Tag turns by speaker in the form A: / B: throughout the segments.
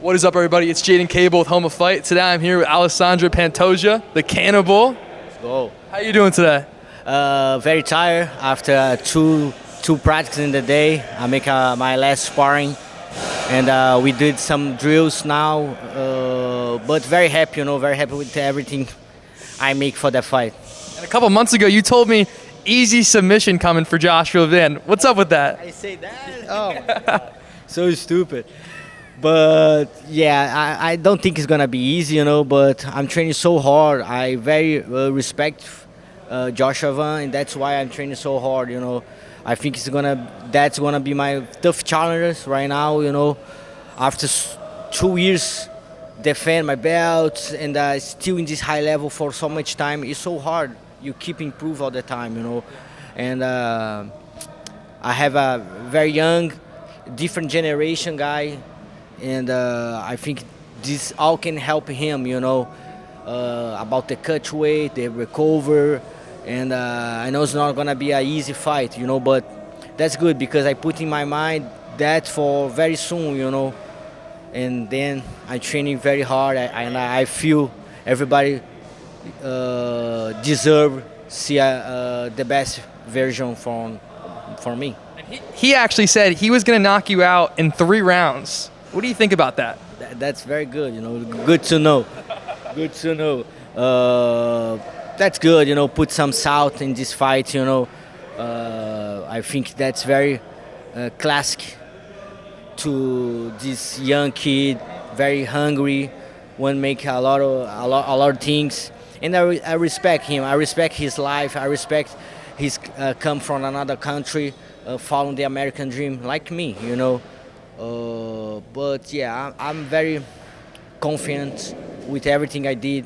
A: What is up, everybody? It's Jaiden Cable with Home of Fight. Today I'm here with Alexandre Pantoja, the Cannibal.
B: Go.
A: How you doing today?
B: Very tired after two practices in the day. I make my last sparring, and we did some drills now. But very happy, very happy with everything I make for the fight.
A: And a couple months ago, you told me easy submission coming for Joshua Van. What's up with that?
B: I say that? Oh my God. So stupid. But yeah, I don't think it's gonna be easy, but I'm training so hard. I very respect Joshua Van, and that's why I'm training so hard, I think that's gonna be my tough challenge right now, after 2 years defend my belt and still in this high level for so much time. It's so hard. You keep improve all the time, and I have a very young, different generation guy, and I think this all can help him, about the cut weight, the recover, and I know it's not gonna be an easy fight, but that's good because I put in my mind that for very soon, and then I'm training very hard, and I feel everybody deserve see the best version for me.
A: He actually said he was going to knock you out in 3 rounds. What do you think about that?
B: That's very good, good to know. Good to know. That's good, put some salt in this fight, I think that's very classic to this young kid, very hungry, want to make a lot of things. And I respect him. I respect his life. I respect his come from another country, following the American dream, like me, But yeah, I'm very confident with everything I did,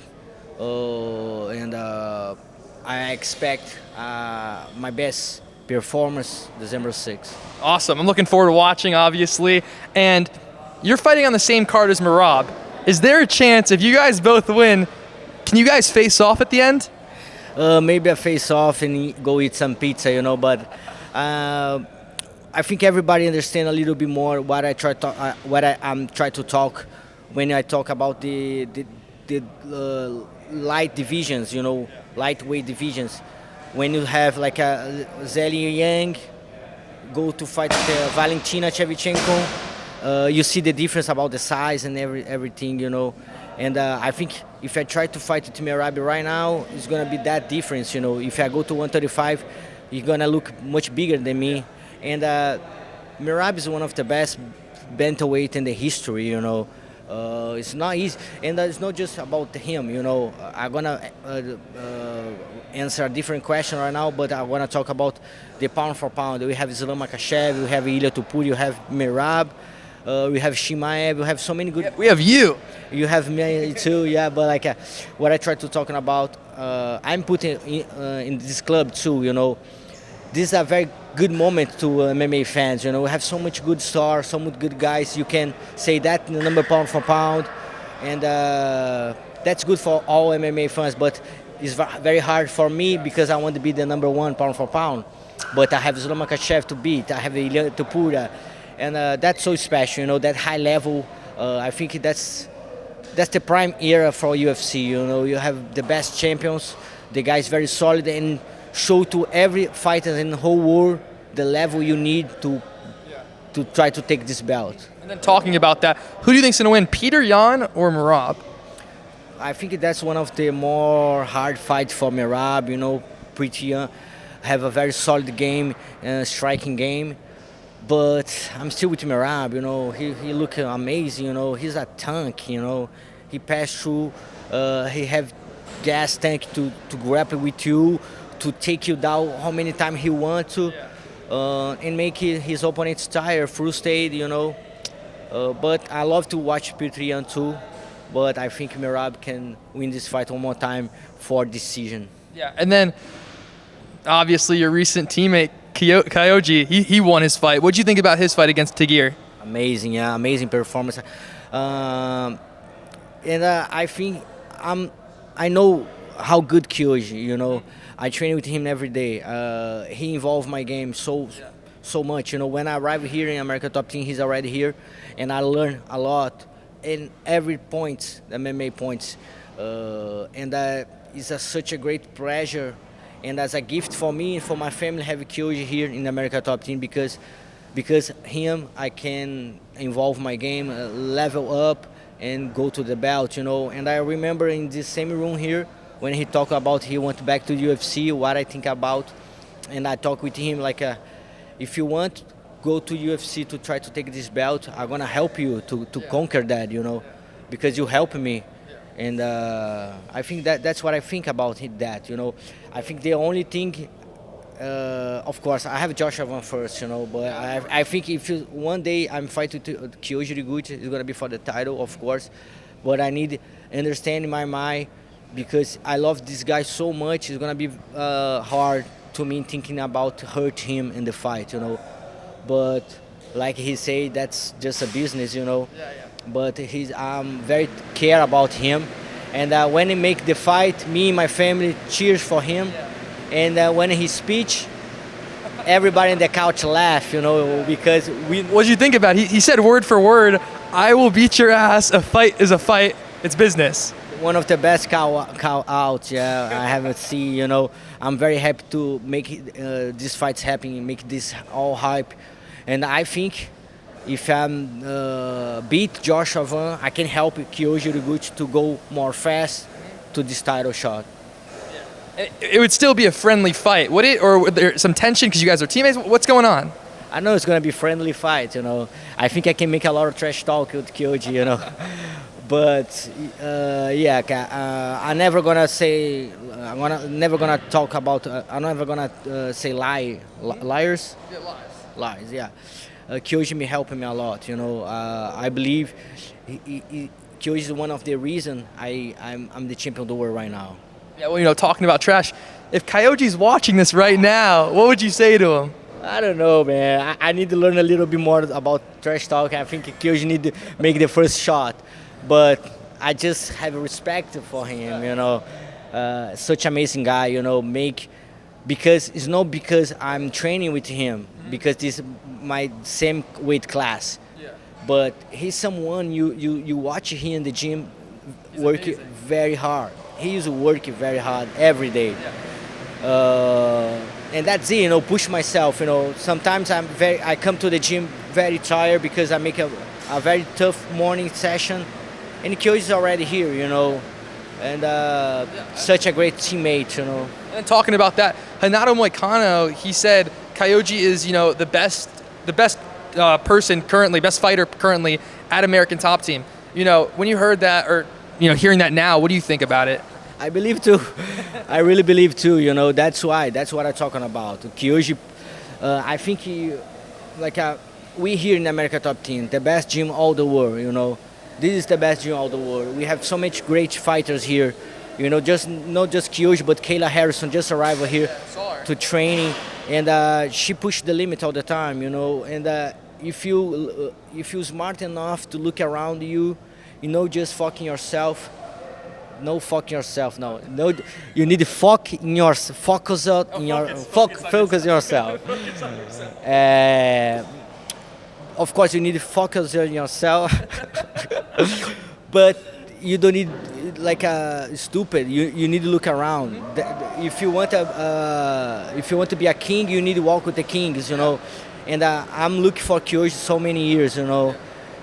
B: and I expect my best performance December 6th.
A: Awesome. I'm looking forward to watching, obviously. And you're fighting on the same card as Merab. Is there a chance, if you guys both win, can you guys face off at the end?
B: Maybe a face off and go eat some pizza, but I think everybody understand a little bit more what I'm trying to talk when I talk about the light divisions, lightweight divisions. When you have like a Zhilei Yang go to fight Valentina Shevchenko, you see the difference about the size and everything, And I think if I try to fight with Merab right now, it's gonna be that difference, If I go to 135, he's gonna look much bigger than me. And Merab is one of the best bantamweight in the history, It's not easy, and it's not just about him, I'm gonna answer a different question right now, but I wanna talk about the pound for pound. We have Islam Makhachev, we have Ilia Topuria, you have Merab, we have Shimaev, we have so many good.
A: We have you.
B: You have me too, yeah. But what I try to talking about, I'm putting in this club too, This is a very good moment to MMA fans, We have so much good stars, so much good guys. You can say that in the number pound for pound, and that's good for all MMA fans. But it's very hard for me because I want to be the number 1 pound for pound. But I have Islam Makhachev to beat. I have Ilia Topuria, and that's so special, That high level. I think that's the prime era for UFC. You have the best champions. The guys very solid and show to every fighter in the whole world the level you need to try to take this belt.
A: And then talking about that, who do you think's going to win, Petr Yan or Merab?
B: I think that's one of the more hard fights for Merab. Petr Yan have a very solid game, striking game. But I'm still with Merab. He look amazing. He's a tank. He passed through. He have gas tank to grapple with you, to take you down how many times he wants to, and make his opponents tired, frustrated, But I love to watch Petr Yan too, but I think Merab can win this fight one more time for decision.
A: Yeah, and then obviously your recent teammate, Kyoji, he won his fight. What did you think about his fight against Tagir?
B: Amazing, yeah, amazing performance. And I think I know how good Kyoji, I train with him every day. He involved my game so much. When I arrived here in America Top Team, he's already here, and I learned a lot in every point, the MMA points, and it's such a great pleasure, and as a gift for me and for my family, have Kyoji here in America Top Team because him I can involve my game, level up, and go to the belt, you know. And I remember in this same room here when he talked about he went back to UFC, what I think about, and I talk with him like, if you want go to UFC to try to take this belt, I'm gonna help you to conquer that, you know, because you help me. And I think that's what I think about that, you know. I think the only thing, of course, I have Joshua Van first, you know, but I think if one day I'm fighting Kyoji Horiguchi, it's gonna be for the title, of course. But I need understand in my mind because I love this guy so much. It's gonna be hard to me thinking about hurt him in the fight, you know. But like he said, that's just a business, you know. But I'm very care about him, and when he make the fight, me and my family cheers for him. And when he speech, everybody in the couch laugh, you know, because we.
A: What did you think about it? He said word for word, "I will beat your ass. A fight is a fight. It's business."
B: One of the best cow outs, I haven't seen, you know. I'm very happy to make these fights happen, make this all hype. And I think if I'm beat Joshua Van, I can help Kyoji Horiguchi to go more fast to this title shot.
A: It would still be a friendly fight, would it? Or would there some tension because you guys are teammates? What's going on?
B: I know it's going to be a friendly fight, you know. I think I can make a lot of trash talk with Kyoji, you know. But I'm never gonna say. Never gonna talk about. I'm never gonna say liars.
A: Yeah,
B: Lies. Yeah. Kyoji me helping me a lot. You know. I believe Kyoji is one of the reason I'm the champion of the world right now.
A: Yeah. Well, you know, talking about trash. If Kyoji's watching this right now, what would you say to him?
B: I don't know, man. I need to learn a little bit more about trash talk. I think Kyoji need to make the first shot. But I just have respect for him, you know. Such amazing guy, you know. Because it's not because I'm training with him, because this is my same weight class. Yeah. But he's someone you watch him in the gym working very hard. He is working very hard every day. Yeah. And that's it, you know. Push myself, you know. Sometimes I come to the gym very tired because I make a very tough morning session. And Kyoji is already here, you know, and such a great teammate, you know.
A: And talking about that, Renato Moicano, he said Kyoji is, you know, the best person currently, best fighter currently at American Top Team. You know, when you heard that, or you know, hearing that now, what do you think about it?
B: I believe too. I really believe too. You know, that's what I'm talking about. Kyoji, I think we here in America Top Team, the best gym all the world, you know. This is the best gym all the world. We have so much great fighters here, you know. Not just Kyoji, but Kayla Harrison just arrived here to training, and she pushed the limit all the time, you know. And if you smart enough to look around you, you know, just fucking yourself. No, fuck yourself. No. You need to focus yourself. Of course, you need to focus on yourself, but you don't need like stupid. You need to look around. If you want to be a king, you need to walk with the kings, you know. And I'm looking for Kyoji so many years, you know,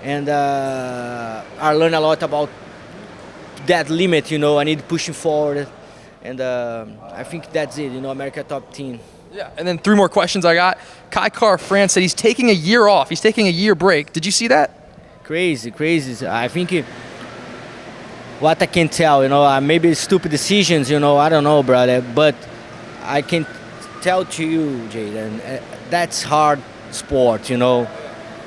B: and I learned a lot about that limit, you know. I need pushing forward, and I think that's it, you know. America Top Team.
A: Yeah, and then 3 more questions I got. Kai Car France said he's taking a year off. He's taking a year break. Did you see that?
B: Crazy. I think what I can tell, you know, maybe stupid decisions, you know, I don't know, brother, but I can tell to you, Jaiden, that's hard sport, you know.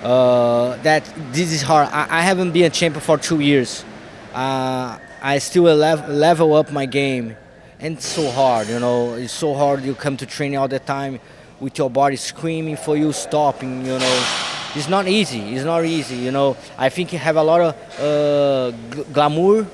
B: That this is hard. I haven't been a champion for 2 years. I still level up my game. And it's so hard, you know. It's so hard. You come to training all the time with your body screaming for you, stopping, you know. It's not easy. You know. I think you have a lot of glamour.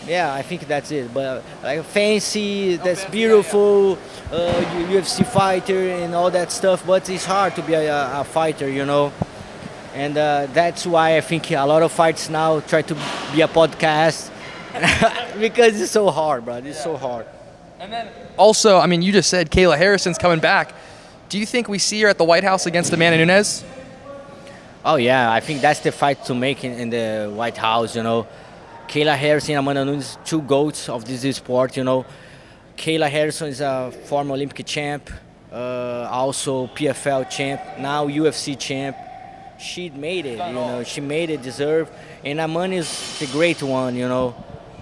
B: Yeah, I think that's it. But like fancy, that's beautiful, UFC fighter and all that stuff. But it's hard to be a fighter, you know. And that's why I think a lot of fights now try to be a podcast because it's so hard, bro. It's so hard.
A: And then also, I mean, you just said Kayla Harrison's coming back. Do you think we see her at the White House against Amanda Nunes?
B: Oh yeah, I think that's the fight to make in the White House. You know, Kayla Harrison, Amanda Nunes, two goats of this sport. You know, Kayla Harrison is a former Olympic champ, also PFL champ, now UFC champ. She made it. You know, she made it deserve. And Amanda is the great one. You know,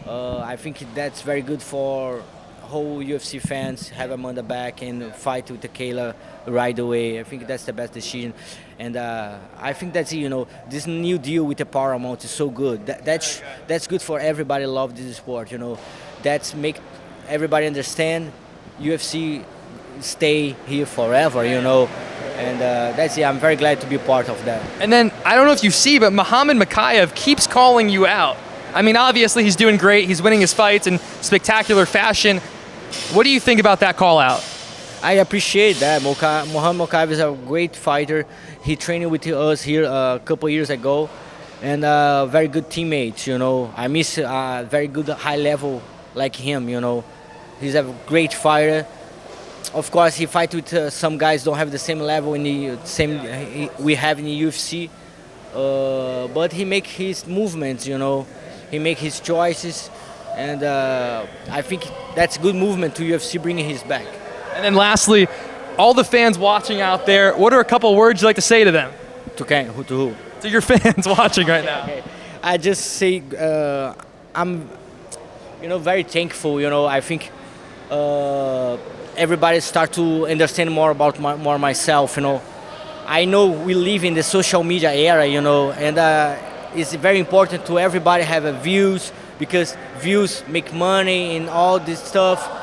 B: I think that's very good for whole UFC fans. Have Amanda back and fight with the Kayla right away. I think that's the best decision. And I think that's, you know, this new deal with the Paramount is so good. That's good for everybody. Love this sport, you know. That's make everybody understand UFC stay here forever, you know. And that's it. I'm very glad to be part of that.
A: And then I don't know if you see, but Muhammad Mokaev keeps calling you out. I mean, obviously he's doing great. He's winning his fights in spectacular fashion. What do you think about that call out?
B: I appreciate that. Muhammad Mokaev is a great fighter. He trained with us here a couple years ago, and very good teammates. You know, I miss a very good high level like him. You know, he's a great fighter. Of course, he fights with some guys don't have the same level in the same we have in the UFC, but he make his movements. You know, he make his choices, and I think that's good movement to UFC bringing his back.
A: And then lastly, all the fans watching out there, what are a couple words you'd like to say to them?
B: To who?
A: To your fans watching right now.
B: Okay. I just say I'm, you know, very thankful. You know, I think everybody start to understand more about myself. You know, I know we live in the social media era. You know, and it's very important to everybody have a views because views make money and all this stuff.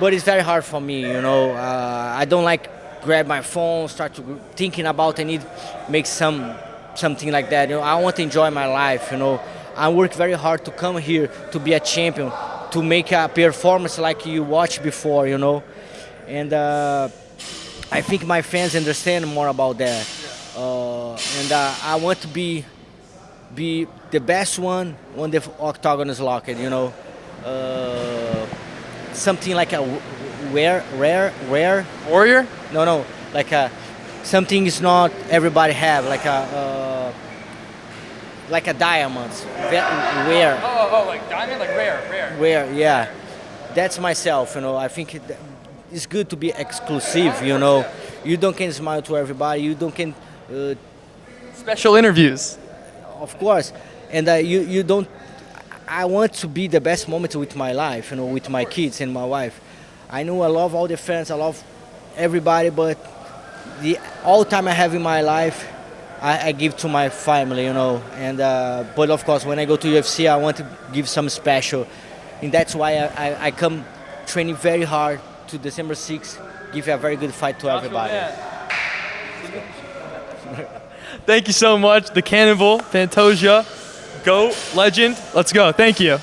B: But it's very hard for me, you know. I don't like grab my phone, start to thinking about I need make something like that. You know, I want to enjoy my life. You know, I work very hard to come here to be a champion, to make a performance like you watched before. You know, and I think my fans understand more about that. And I want to be the best one when the octagon is locked. You know. Something like a rare
A: Warrior?
B: No, like something is not everybody have like a diamond. Rare.
A: Oh, like diamond, like rare.
B: Rare, yeah. That's myself, you know. I think it's good to be exclusive, you know. You don't can smile to everybody. You don't can.
A: Special interviews.
B: Of course, and you don't. I want to be the best moment with my life, you know, with my kids and my wife. I know I love all the fans, I love everybody, but all time I have in my life, I give to my family, you know. And but of course, when I go to UFC, I want to give some special, and that's why I come training very hard to December 6th, give a very good fight to everybody.
A: Thank you so much, the Cannibal Pantoja. GOAT, legend. Let's go. Thank you.